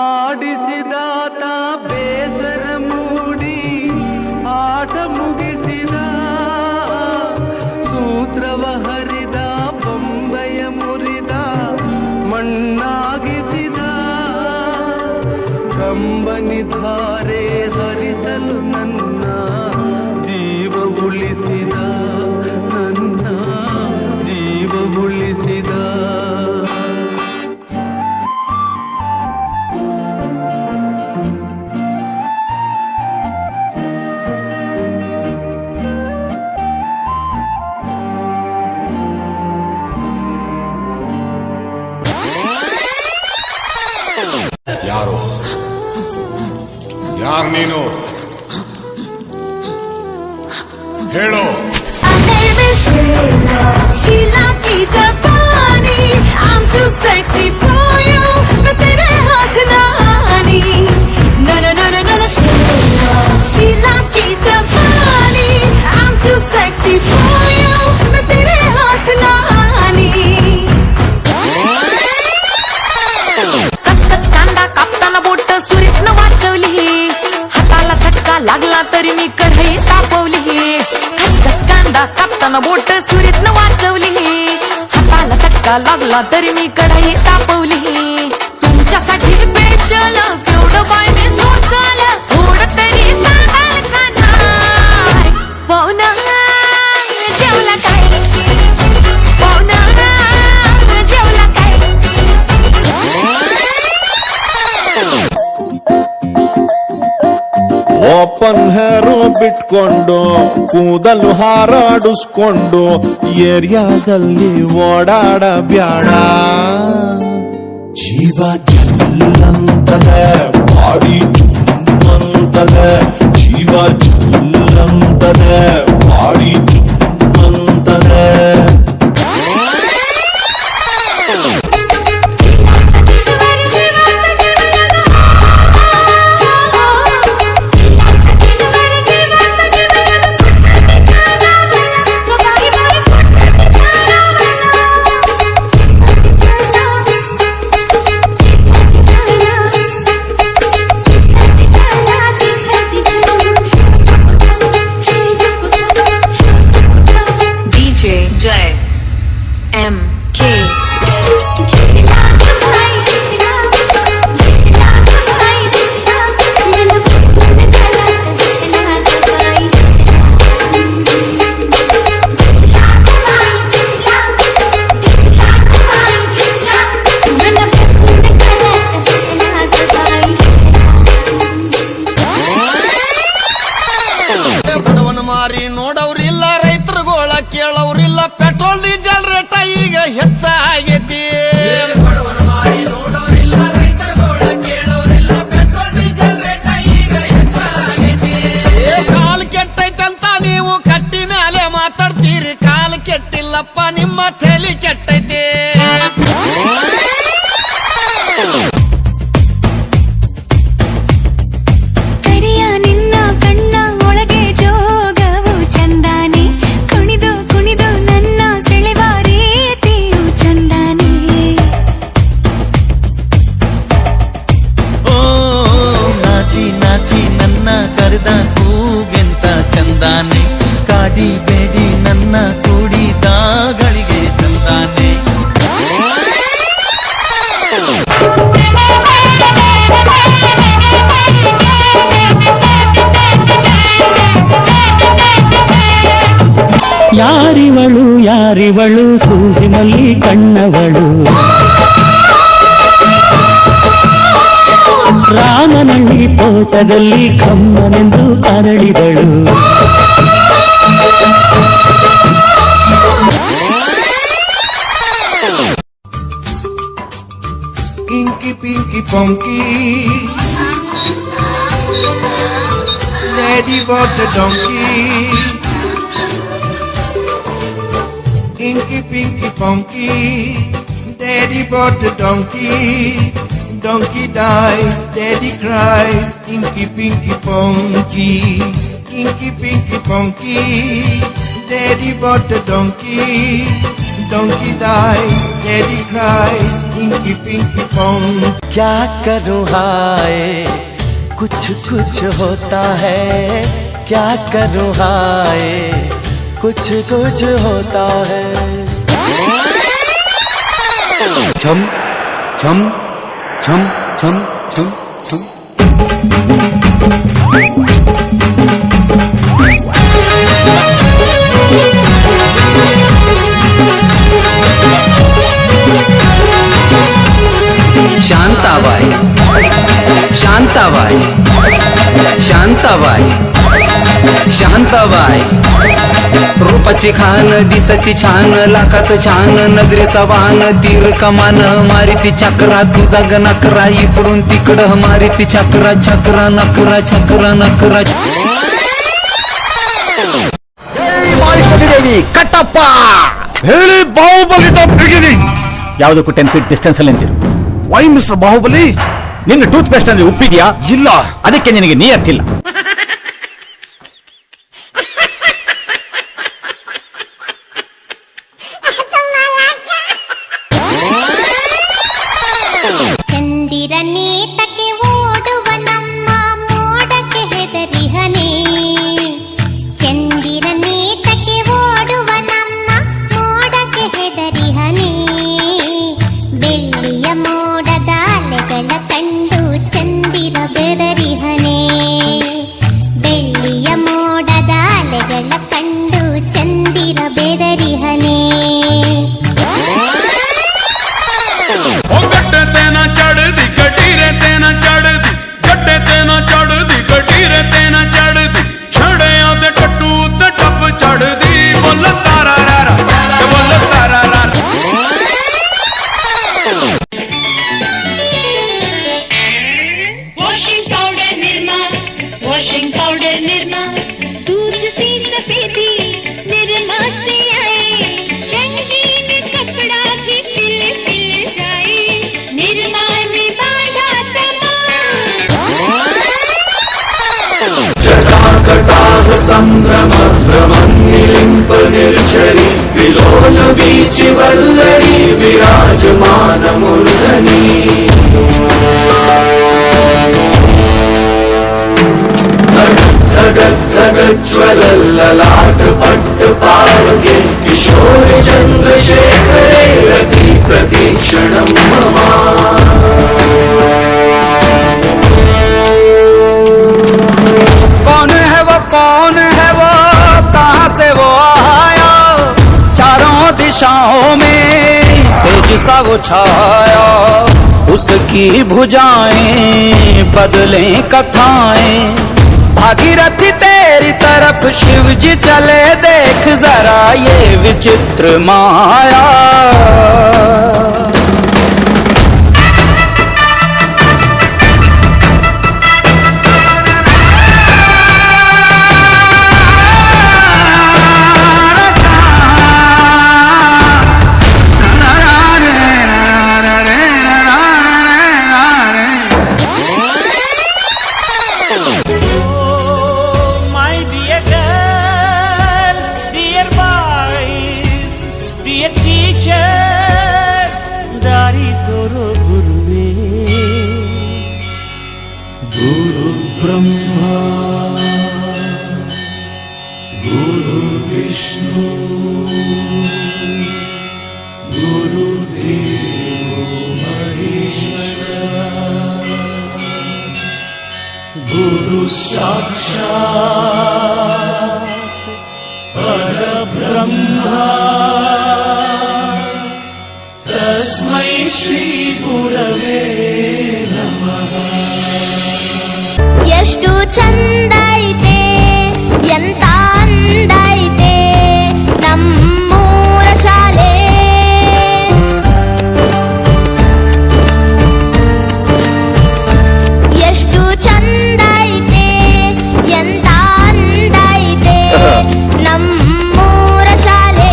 ಆಡಿಸಿದಾತ ಬೇಸರ ಮೂಡಿ ಆಟ ಮುಗಿಸಿದ, ಸೂತ್ರವ ಹರಿದ ಬೊಂಬೆಯ ಮುರಿದ ಮಣ್ಣಾಗಿಸಿದ, ಕಂಬನಿ ಧಾರೆ ಹರಿಸಲು ನನ್ನ ಜೀವ ಉಳಿಸಿದ, ನನ್ನ ಜೀವ ಉಳಿಸಿದ. ಯಾರು ನೀನು ಹೇಳು. शीला की जवानी, I'm too sexy for you, मैं तेरे हाथ ना आनी. No no no no no, Sheila की जवानी, I'm too sexy for you, मैं तेरे हाथ ना आनी. कचकच कांदा कापताना बोट सुरीतनं वाचवली, हाताला झटका लागला तरी मी कढई तापवली. कचकच कांदा कापताना बोट सुरीतनं वाचवली, हाताला झटका लागला तरी मी कढई तापवली. तुमच्यासाठी स्पेशल केवढं बाय मी सोसल, थोडं तरी सांगाल का नाय? पाहुणा जेवला काय? पाहुणा जेवला काय? ಓಪನ್ ಹೇರು ಬಿಟ್ಕೊಂಡು ಕೂದಲು ಹಾರಾಡಿಸ್ಕೊಂಡು ಏರಿಯಾದಲ್ಲಿ ಓಡಾಡ ಬ್ಯಾಡ. ಜೀವ ಜಲ್ಲಂತದೆ, ಬಾಡಿ ಚುಮ್ಮಂತದೆ, ಜೀವ ಜಲ್ಲಂತದೆ, ಬಾಡಿ ಚುಮ್ಮಂತದೆ. ನೋಡವ್ರಿಲ್ಲ, ರೈತರುಗೋಳ ಕೇಳವ್ರಿಲ್ಲ, ಪೆಟ್ರೋಲ್ ಡೀಸೆಲ್ ರೇಟ ಈಗ ಹೆಚ್ಚಾಗೈತಿ. ಕಾಲ್ ಕೆಟ್ಟೈತಂತ ನೀವು ಕಟ್ಟಿ ಮೇಲೆ ಮಾತಾಡ್ತೀರಿ, ಕಾಲ್ ಕೆಟ್ಟಿಲ್ಲಪ್ಪ ನಿಮ್ಮ ತಲೆ ಕೆಟ್ಟೈತಿ. ಕಾಡಿ ಬೇಡಿ ನನ್ನ ಕೂಡಿದಾಗಳಿಗೆ ತಂದಾನೆ. ಯಾರಿವಳು ಯಾರಿವಳು ಸೂಸಿನಲ್ಲಿ ಕಣ್ಣವಳು, ರಾಮನಳ್ಳಿ ತೋಟದಲ್ಲಿ ಕಮ್ಮನೆಂದು ಅರಳಿದಳು. Inky Pinky Punky, Daddy bought a donkey. Inky Pinky Punky, Daddy bought a donkey. donkey die, daddy cry, inky pinky ponky, inky pinky ponky, daddy bought a donkey, donkey die, daddy cry, inky pinky ponky. क्या करूं हाय कुछ कुछ होता है क्या करूं हाय कुछ कुछ होता है छम छम छम छम छम छम शांताबाई शांताबाई शांताबाई शांताबाई रूपाची खान दिसती छान लाखात छान नजरेचा वान तीर कमान मारिती चक्रा तुझा ग नकरा इकडून तिकडं मारिती चक्रा चक्रा नकरा चक्रा नकरा ದೇವಿ ಕಟ್ಟಪ್ಪ ಹೇಳಿ ಬಾಹುಬಲಿ ದ ಬಿಗಿನಿಂಗ್ ಯಾವುದಕ್ಕೂ 10 feet ಡಿಸ್ಟೆನ್ಸ್ ಅಲ್ಲಿ ನಿಂತಿರು ವೈ ಮಿಸ್ಟರ್ ಬಾಹುಬಲಿ ನಿನ್ನ ಟೂತ್ ಪೇಸ್ಟ್ ಅಂದ್ರೆ ಉಪ್ಪಿದ್ಯಾ ಇಲ್ಲ ಅದಕ್ಕೆ ನಿನಗೆ ನೀಯತ್ತಿಲ್ಲ ಚಂದಿರನೇತಕ್ಕೆ ಓಡುವ ನಮ್ಮ ಮೋಡಕ್ಕೆ ಹೆದರಿಹನೇ ಚಂದಿರನೇತಕ್ಕೆ ಓಡುವ ನಮ್ಮ ಮೋಡಕ್ಕೆ ಹೆದರಿಹನೇ ಬೆಳ್ಳಿಯ ಮೋಡದ ಅಲೆಗಳ ಕಂಡು ಚಂದಿರ ಬೆದರಿಹನೇ ಬೆಳ್ಳಿಯ ಮೋಡದ ಅಲೆಗಳ ಕಂಡು ಚಂದಿರ ಬೆದರಿಹನೇ चढ़दी कटीरे तेना चढ़दी गड्ढे तेना चढ़दी कटीरे तेना चढ़दी छड़े आदे टट्टू ते टप चढ़दी बोल तारा रारा बोल तारा रारा वॉशिंग पाउडर निर्मा दूध से सफेदी निर्मा से आए रंगीन कपड़ा भी खिल खिल जाए निर्मा ने बांधा जटाकटाह संभ्रम भ्रमन्निलिम्प निर्झरि विलोल वीचि वल्लरी विराजमान मूर्धनि धगज्ज्वलल्ललाट पट्ट पावके किशोर चन्द्रशेखरे रति प्रतीक्षणं मम कौन है वो कहाँ से वो आया चारों दिशाओं में तेज सा वो छाया उसकी भुजाएं बदलें कथाएं भागीरथी तेरी तरफ शिव जी चले देख जरा ये विचित्र माया ಎಷ್ಟು ಚಂದ ಐತೆ ಎಂತ ಅಂದ ಐತೆ ನಮ್ಮೂರ ಶಾಲೆ ಎಷ್ಟು ಚಂದ ಐತೆ ಎಂತ ಅಂದ ಐತೆ ನಮ್ಮೂರ ಶಾಲೆ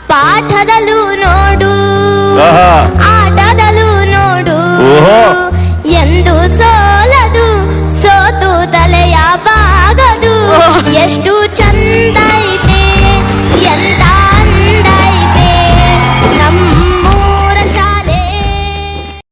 ಪಾಠದಲ್ಲೂ ನೋಡು ಆಟದಲ್ಲೂ ನೋಡು ಎಂದು ಸೋಲದು ಸೋತು ತಲೆಯ ಬಾಗದು ಎಷ್ಟು